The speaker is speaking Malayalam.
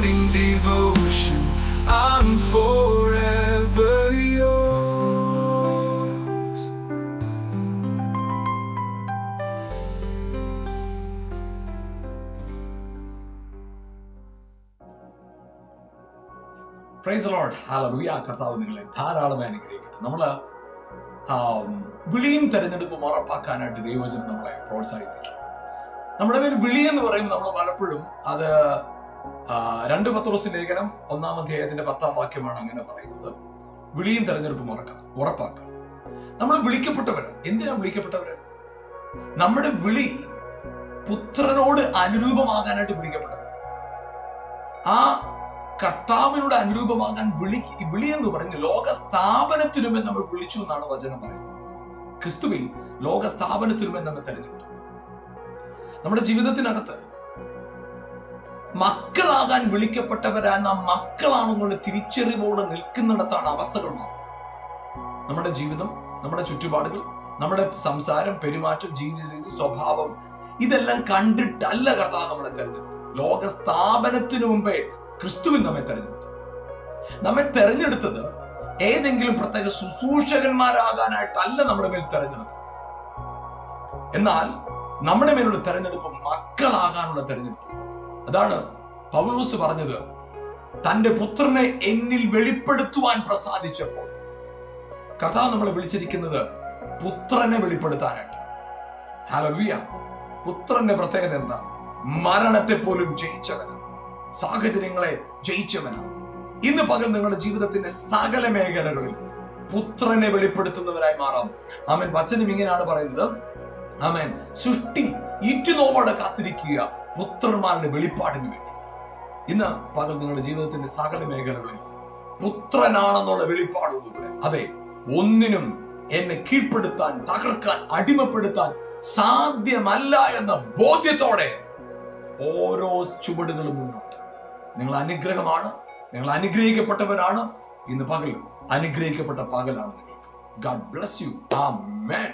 morning devotion. I'm forever yours. Praise the Lord. Hallelujah. കർത്താവ് നിങ്ങളെ ധാരാളമായി അനുഗ്രഹിക്കട്ടെ. നമ്മള് വിളിയും തെരഞ്ഞെടുപ്പും ഉറപ്പാക്കാനായിട്ട് ദൈവവചനം നമ്മളെ പ്രോത്സാഹിപ്പിക്കും. നമ്മുടെ പേര് വിളി എന്ന് പറയുമ്പോൾ നമ്മൾ പലപ്പോഴും അത് 2 പത്രോസ് ലേഖനം 1-ാം അധ്യായത്തിന്റെ 10-ാം വാക്യമാണ് അങ്ങനെ പറയുന്നത്. വിളിയും തെരഞ്ഞെടുപ്പും ഉറപ്പാക്കാം. നമ്മൾ വിളിക്കപ്പെട്ടവര്. എന്തിനാ വിളിക്കപ്പെട്ടവര്? നമ്മുടെ വിളി പുത്രനോട് അനുരൂപമാകാനായിട്ട് വിളിക്കപ്പെട്ടവര്. ആ കർത്താവിനോട് അനുരൂപമാകാൻ വിളി എന്ന് പറഞ്ഞ് ലോക സ്ഥാപനത്തിനുമേ നമ്മൾ വിളിച്ചു എന്നാണ് വചനം പറയുന്നത്. ക്രിസ്തുവിൽ ലോക സ്ഥാപനത്തിനുമേ നമ്മെ തെരഞ്ഞെടുത്തു. നമ്മുടെ ജീവിതത്തിനകത്ത് മക്കളാകാൻ വിളിക്കപ്പെട്ടവരാ നാം മക്കളാണെന്നുള്ള തിരിച്ചറിവോടെ നിൽക്കുന്നിടത്താണ് അവസ്ഥകൾ മാറുന്നത്. നമ്മുടെ ജീവിതം, നമ്മുടെ ചുറ്റുപാടുകൾ, നമ്മുടെ സംസാരം, പെരുമാറ്റം, ജീവിത രീതി, സ്വഭാവം ഇതെല്ലാം കണ്ടിട്ടല്ല കർത്താവ് നമ്മളെ തെരഞ്ഞെടുത്തു. ലോക സ്ഥാപനത്തിനു മുമ്പേ ക്രിസ്തുവിൽ നമ്മെ തെരഞ്ഞെടുത്തു. നമ്മെ തെരഞ്ഞെടുത്തത് ഏതെങ്കിലും പ്രത്യേക ശുശ്രൂഷകന്മാരാകാനായിട്ടല്ല നമ്മുടെ മേൽ തെരഞ്ഞെടുപ്പ്. എന്നാൽ നമ്മുടെ മേലുള്ള തെരഞ്ഞെടുപ്പ് മക്കളാകാനുള്ള തെരഞ്ഞെടുപ്പ്. അതാണ് പൗലോസ് പറഞ്ഞത്, തന്റെ പുത്രനെ എന്നിൽ വെളിപ്പെടുത്തുവാൻ പ്രസാദിച്ചപ്പോൾ. കർത്താവ് നമ്മളെ വിളിച്ചിരിക്കുന്നത് പുത്രനെ വെളിപ്പെടുത്താനായിട്ട്. ഹല്ലേലൂയ. പുത്രന്റെ പ്രത്യേകത എന്താ? മരണത്തെ പോലും ജയിച്ചവനാണ്, സാഹചര്യങ്ങളെ ജയിച്ചവനാണ്. ഇന്ന് പകൽ നിങ്ങളുടെ ജീവിതത്തിന്റെ സകല മേഖലകളിൽ പുത്രനെ വെളിപ്പെടുത്തുന്നവരായി മാറാം. ആമേൻ. വചനം ഇങ്ങനെയാണ് പറയുന്നത്. ആമേൻ. സൃഷ്ടി ഈറ്റുനോവോടെ കാത്തിരിക്കുക പുത്രന്മാരുടെ വെളിപ്പാടിന് വേണ്ടി. ഇന്ന് പകൽ നിങ്ങളുടെ ജീവിതത്തിന്റെ സകല മേഖലകളിൽ പുത്രനാണെന്നുള്ള വെളിപ്പാടോടുകൂടെ, അതെ, ഒന്നിനും എന്നെ കീഴ്പ്പെടുത്താൻ, തകർക്കാൻ, അടിമപ്പെടുത്താൻ സാധ്യമല്ല എന്ന ബോധ്യത്തോടെ ഓരോ ചുവടുകളും മുന്നോട്ട്. നിങ്ങൾ അനുഗ്രഹമാണ്, നിങ്ങൾ അനുഗ്രഹിക്കപ്പെട്ടവരാണ്. ഇന്ന് പകൽ അനുഗ്രഹിക്കപ്പെട്ട പകലാണ് നിങ്ങൾക്ക്. God bless you. ആമേൻ.